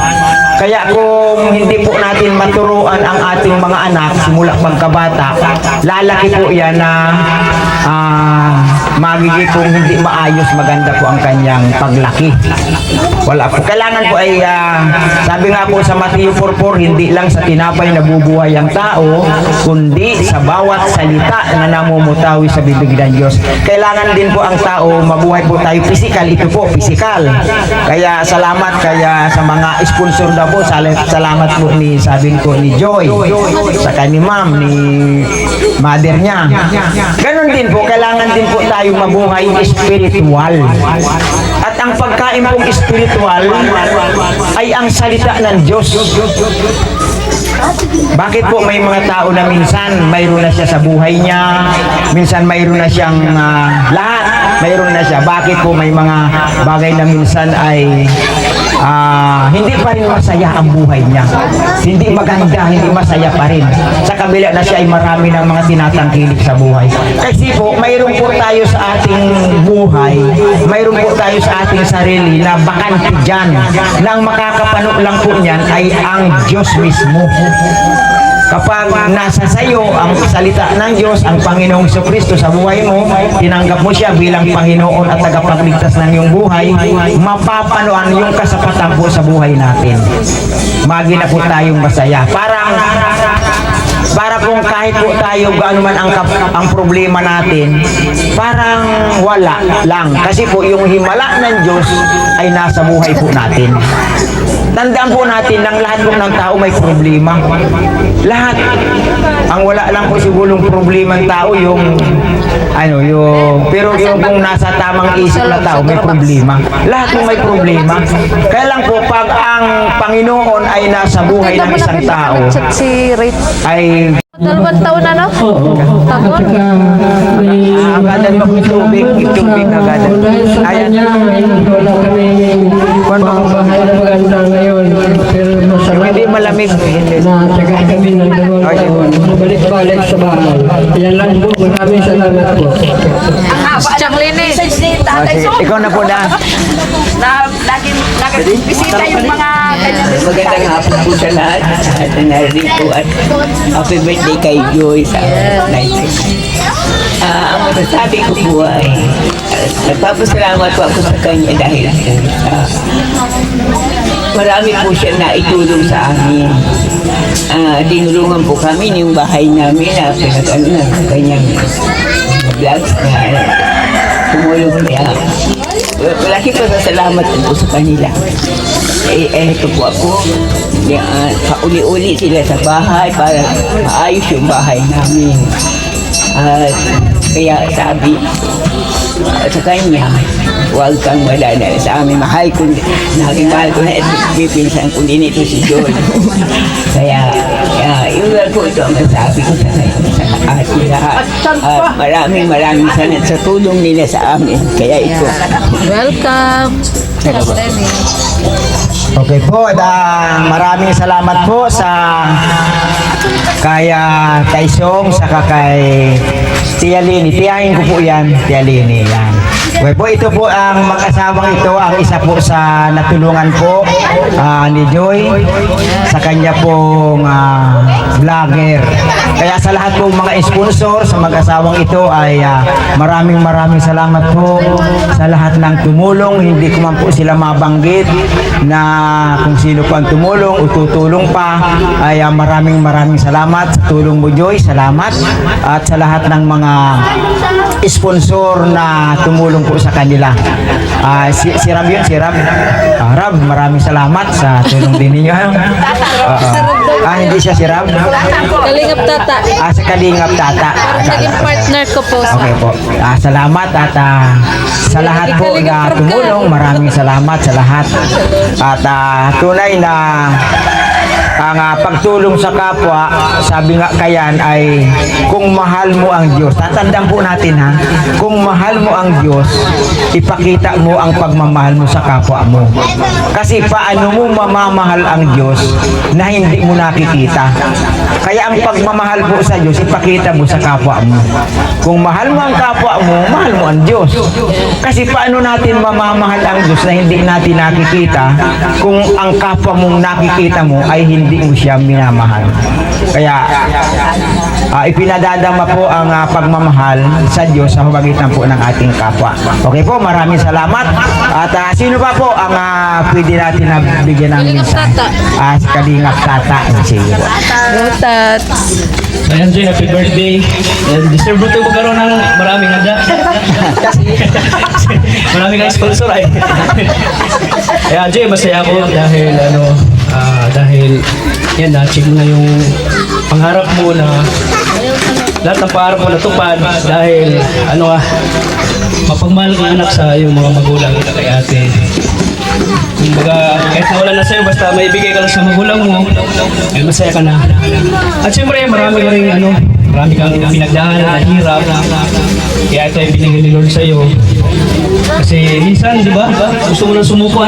Kaya kung hindi po natin maturuan ang ating mga anak simula pagkabata, lalaki po yan na magiging kung hindi maayos, maganda po ang kanyang paglaki. Wala po. Kailangan po ay, sabi nga po sa Matthew 4:4, hindi lang sa tinapay nabubuhay ang tao, kundi sa bawat salita na namumutawi sa bibig ng Diyos. Kailangan din po ang tao, mabuhay po tayo physical, ito po, physical. Kaya salamat kaya sa mga sponsor na po, salamat po ni, sabi ko ni Joy, saka ni Ma'am, ni mother niya. Ganon din po, kailangan din po tayo mabuhay spiritual. At ang pagkain pong spiritual ay ang salita ng Diyos. Bakit po may mga tao na minsan mayroon na siya sa buhay niya, minsan mayroon na siyang lahat, mayroon na siya. Bakit po may mga bagay na minsan ay hindi pa rin masaya ang buhay niya. Hindi maganda, hindi masaya pa rin. Sa kabila na siya ay marami ng mga tinatangkilik sa buhay. Kasi po, mayroon po tayo sa ating buhay, mayroon po tayo sa ating sarili na bakante dyan. Nang makakapano lang po niyan ay ang Diyos mismo. Kapag nasa sayo ang salita ng Diyos, ang Panginoong Jesucristo sa buhay mo, tinanggap mo siya bilang Panginoon at tagapagligtas ng iyong buhay, mapapanoan yung kasapatan po sa buhay natin. Magi na po tayong masaya. Para kung kahit po tayo gaano man ang problema natin, parang wala lang. Kasi po yung himala ng Diyos ay nasa buhay po natin. Tandaan po natin ng lahat po ng tao may problema. Lahat. Ang wala lang po siguro yung problema ng tao pero yung kung nasa tamang isip na tao may problema. Lahat po may problema. Kaya lang po pag ang Panginoon ay nasa buhay ng isang tao ay 2 taon na, no? Taon? agadan mo tubig agadan. Ayan. Kung bahay na maganda ngayon, pero masarap Hindi malamig. na taga kami ng 2 taon. Balik-balik sa bahay. Yan lang po. Maraming salamat po. Message ni Tatay So, Ikaw na po na. na laging bisita yung mga kanyang Magandang hapon po sa lahat. At narinig po at happy birthday kay Joy sa night. Ang masasabi ko po ay nagpapasalamat po ako sa kanya dahil marami po siya na itulong sa amin. Tinulungan po kami yung bahay namin na pinag-ano na sa kanyang vlogs na tumulong siya. Malaki pasasalamat po sa kanila. Ito po ako. Pauli-uli sila sa bahay para maayos yung bahay namin. At kaya sabi sa kanya, huwag kang malala sa amin. Mahal ko, naging mahal ko na ito. Pipinsan ko din ito si John. Kaya yun lang po ito ang masabi ko sa ating lahat. At maraming salamat sa tulong nila sa amin. Kaya ito. Welcome. Okay po, maraming salamat po sa kay Taisong, saka kay Tia Lini. Tiyahin ko po yan, Tia Lini. Yan. Okay po, ito po ang mag-asawang ito, ang isa po sa natulungan po ni Joy sa kanya pong vlogger. Kaya sa lahat pong mga sponsor sa mag-asawang ito ay maraming salamat po sa lahat ng tumulong. Hindi ko man po sila mabanggit na kung sino po ang tumulong o tutulong pa, ay maraming salamat sa tulong mo, Joy. Salamat. At sa lahat ng mga sponsor na tumulong po sa kanila. Si Rab yun, si Rab. Rab, maraming salamat sa tulong din ninyo. Hindi siya si Rab. Kalingap Tata. Sa Kalingap Tata. Naging partner ko po sa... Okay po. Salamat at sa lahat po na tumulong, maraming salamat sa lahat. At tunay na ang pagtulong sa kapwa, sabi nga kayan ay kung mahal mo ang Diyos. Tatandaan po natin ha, kung mahal mo ang Diyos, ipakita mo ang pagmamahal mo sa kapwa mo. Kasi paano mo mamamahal ang Diyos na hindi mo nakikita? Kaya ang pagmamahal po sa Diyos, ipakita mo sa kapwa mo. Kung mahal mo ang kapwa mo, mahal mo ang Diyos. Kasi paano natin mamamahal ang Diyos na hindi natin nakikita kung ang kapwa mong nakikita mo ay hindi mo siya minamahal. Kaya ipinadadama po ang pagmamahal sa Diyos sa pamagitan po ng ating kapwa. Okay po, maraming salamat. At sino pa po ang pwede natin na bigyan ng minsan? Si Kalingap Tata. Sige po. Tats. Ayan, Joy, happy birthday. And deserve mo ito magkaroon ng maraming handa. Maraming kang sponsor ay. Kaya, Joy, masaya ako dahil yan, na-achieve mo na yung pangarap mo na lahat ng pangarap mo natupad dahil mapagmahal kang anak sa iyong mga magulang kay ate. Kumbaga, kahit nawala na sa'yo, basta may ibigay ka lang sa magulang mo, ay masaya ka na. At siyempre, marami kang pinagdaan na hirap. Kaya ito ay binigay ni Lord sa'yo. Kasi minsan, di ba? Gusto mo nang sumuko,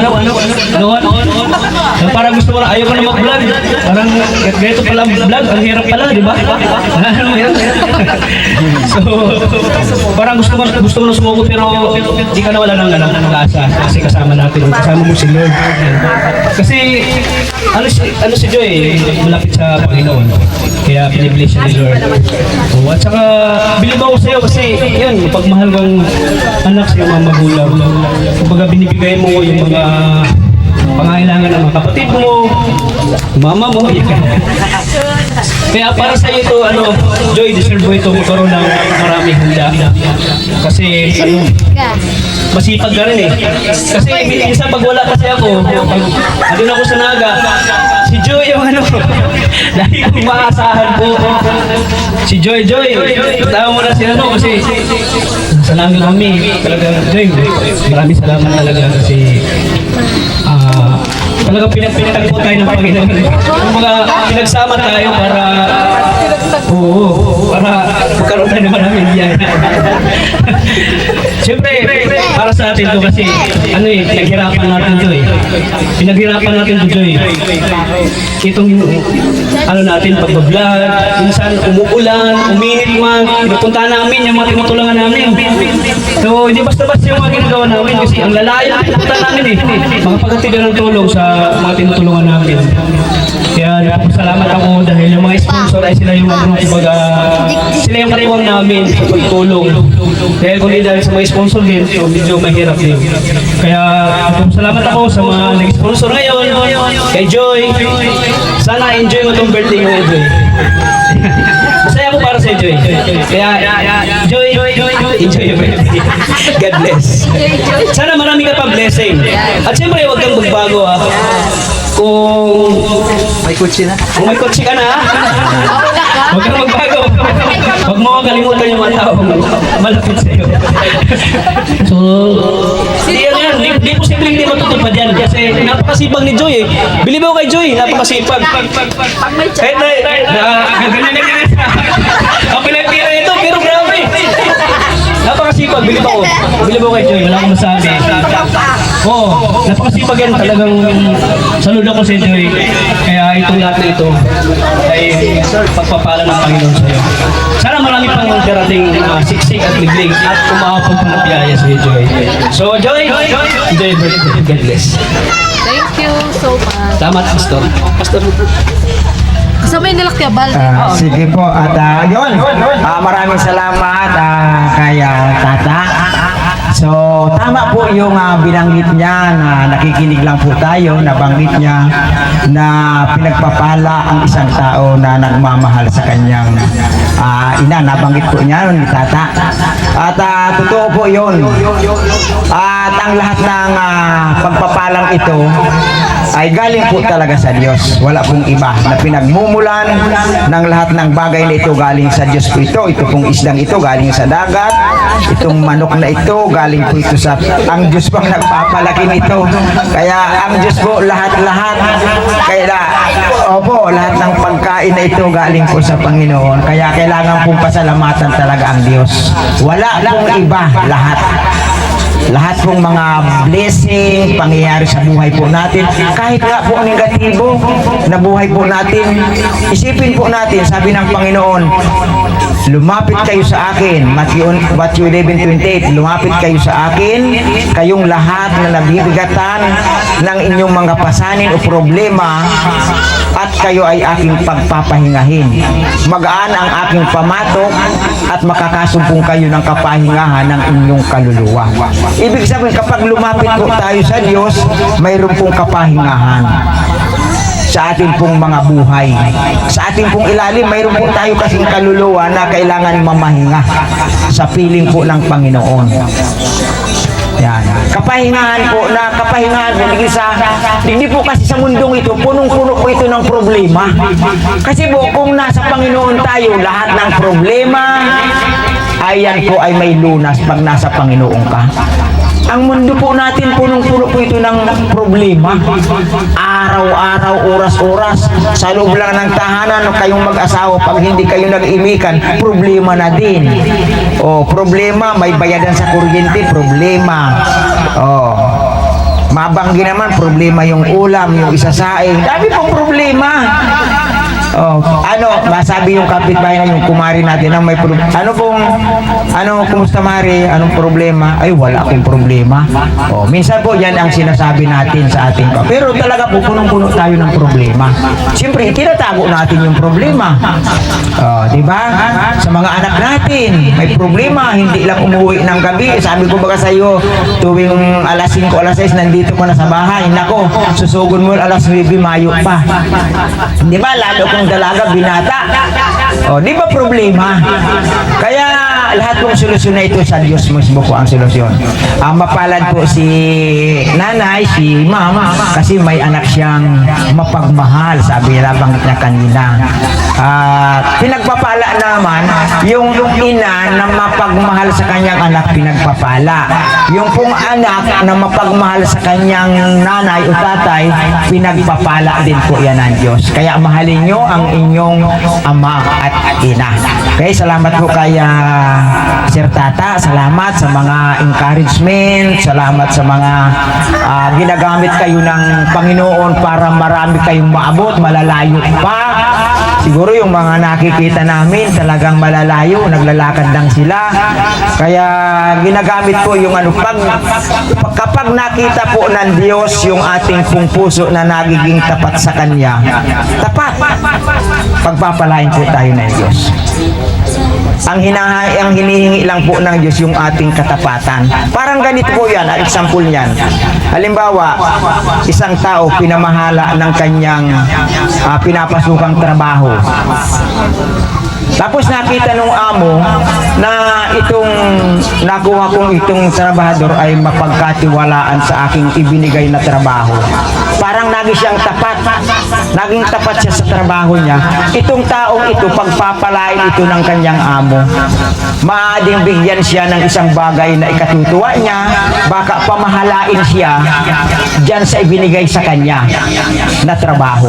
parang gusto mo na, ayaw ka na mag-vlog. Parang, ganito pala ang vlog, ang hirap pala, di ba? Ano mo yan? So, parang gusto mo na sumuko, pero di ka nawala ng asa. Kasi kasama natin, kasama mo si Lord. Kasi, si Joy, malapit sa Panginoon. Kaya pinibili siya ni Lord. At saka, bilib ako sa'yo kasi, yan, pagmahal kang anak sa mga magulang. Kumbaga, binibigay mo yung mga pangailangan ng mga kapatid mo, mama mo. Kaya para sa iyo ito, Joy, deserve mo ito magkaroon ng maraming handa. Kasi, masipag ka rin eh. Kasi minsan pag wala kasi ako, andun ako sa Naga, si Joy yung dahil kong maasahan po. Si Joy, tawa mo na si kasi sa langit kami. Talagang, Joy, maraming salamat talaga kasi talagang pinagtagpo tayo ng Panginoon. Kumbaga, pinagsama tayo para magkaroon tayo ng maraming biyaya. Siyempre, para sa atin to kasi, pinaghirapan natin to eh. Pinaghirapan natin to, Joy. Itong, natin, pagbablog, minsan umuulan, uminit man, pinupunta namin yung mga tinutulungan namin. So, hindi basta-basta yung mga ginagawa namin kasi ang lalayo na pinupunta namin eh. Mga pagkatigan ng tulong sa mga tinutulungan namin. Kaya salamat ako dahil yung mga sponsor ay sila yung kumbaga, sila yung katuwang namin sa pagtulong. Dahil kung dahil sa mga sponsor din, so medyo mahirap din. Kaya salamat ako sa mga nag-sponsor ngayon, kay Joy. Sana enjoy mo itong birthday mo, Joy. Masaya ako para sa Joy. Kaya, Joy, enjoy your birthday. God bless. Sana marami ka pa blessing. At siyempre, huwag kang magbago ha. Kung may kutsi ka na, huwag kang magbago. Huwag mo kalimutan yung mga tao malapit sa'yo. So, di posibleng hindi matutupad yan. Kasi napakasipag ni Joy eh. Bilib ako kay Joy, napakasipag. Kahit na, ganyan. Ang pinagpira ito, pero grabe. Napakasipag, bilib ako. Bilib ako kay Joy, wala akong masabi. Oo, napakasipag yan talagang saludo ko si Joy. Kaya itong lahat na ito ay pagpapala ng Panginoon sa iyo. Sana marami pang darating siksik at liglig at umahapon pa na biyaya sa iyo, Joy. So, Joy, enjoy your birthday. God bless. Thank you so much. Salamat, Pastor. Pastor. Kasama yung nilakyaban. Sige po, at yun, maraming salamat kay Tata. So, tama po yung binanggit niya na nakikinig lang po tayo, nabanggit niya na pinagpapala ang isang tao na nagmamahal sa kanyang ina. Nabanggit po niya ni Tata. At totoo po yun. At ang lahat ng pagpapalang ito ay galing po talaga sa Diyos. Wala pong iba na pinagmumulan ng lahat ng bagay na ito galing sa Diyos po ito. Ito pong islang ito galing sa dagat. Itong manok na ito galing po ito sa ang Diyos pang nagpapalaki nito. Kaya ang Diyos po lahat-lahat. Kaya opo, lahat ng pagkain na ito galing po sa Panginoon. Kaya kailangan pong pasalamatan talaga ang Diyos. Wala pong iba, lahat. Lahat pong mga blessing, pangyayari sa buhay po natin, kahit nga po negatibo na buhay po natin, isipin po natin, sabi ng Panginoon, lumapit kayo sa akin, Matthew 11:28, lumapit kayo sa akin, kayong lahat na nabibigatan ng inyong mga pasanin o problema, at kayo ay aking pagpapahingahin. Magaan ang aking pamatok at makakasumpong kayo ng kapahingahan ng inyong kaluluwa. Ibig sabihin, kapag lumapit po tayo sa Diyos, mayroon pong kapahingahan sa ating pong mga buhay. Sa ating pong ilalim, mayroon po tayo kasing kaluluwa na kailangan mamahinga sa piling po ng Panginoon. Yan. Kapahingahan po, hindi po kasi sa mundong ito, punong-puno po ito ng problema. Kasi po, kung nasa Panginoon tayo, lahat ng problema, ayan po ay may lunas pag nasa Panginoon ka. Ang mundo po natin, punong-puno po ito ng problema. Araw-araw, oras-oras, sa loob lang ng tahanan, kayong mag-asawa, pag hindi kayo nag-imikan, problema na din. Problema, may bayadan sa kuryente, problema. Mabanggi naman, problema yung ulam, yung isasaing. Dami pong problema. Masabi yung kapitbahay na yung kumari natin ang may problema. Kumusta Mari? Anong problema? Ay, wala akong problema. Minsan po yan ang sinasabi natin sa ating pero talaga po, punong-puno tayo ng problema. Siyempre, tinatago natin yung problema. Diba? Sa mga anak natin, may problema, hindi lang umuwi ng gabi. Sabi ko baka sa'yo, tuwing alas 5, alas 6, nandito ko na sa bahay. Nako, susugon mo alas 9, mayo pa. Di ba? Lalo kung dalaga, binata. Di ba problema? Kaya lahat ng solusyon na ito sa Diyos mismo po ang solusyon. Mapalad po si nanay, si mama, kasi may anak siyang mapagmahal, sabi nila, banggit niya kanina. Pinagpapala naman yung ina na mapagmahal sa kanyang anak, pinagpapala. Yung pong anak na mapagmahal sa kanyang nanay o tatay, pinagpapala din po yan ng Diyos. Kaya mahalin nyo ang inyong ama at ina. Okay, salamat po kay Sir Tata, salamat sa mga encouragement, salamat sa mga ginagamit kayo ng Panginoon para marami kayong maabot, malalayo pa. Siguro yung mga nakikita namin talagang malalayo, naglalakad lang sila. Kaya ginagamit po yung kapag nakita po ng Diyos yung ating pong puso na nagiging tapat sa Kanya, tapat. pagpapalain po tayo ng Diyos. Ang hinihingi lang po ng Diyos yung ating katapatan. Parang ganito po yan, example niyan. Halimbawa, isang tao pinamahala ng kanyang pinapasukang trabaho. Tapos nakita nung amo na itong nakuha kong itong trabahador ay mapagkatiwalaan sa aking ibinigay na trabaho. Parang naging siyang tapat. Naging tapat siya sa trabaho niya. Itong taong ito, pagpapalain ito ng kanyang amo. Maading bigyan siya ng isang bagay na ikatutuwa niya. Baka pamahalain siya dyan sa ibinigay sa kanya na trabaho.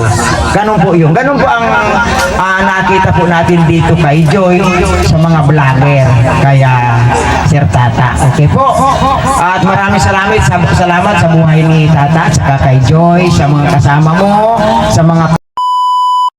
Ganun po yun. Ganun po ang nakita po natin dito kay Joy sa mga vlogger. Kaya Sir Tata. Okay po. At maraming salamat sa buhay ni Tata at saka kay Joy, sa mga kasama mo, sa mga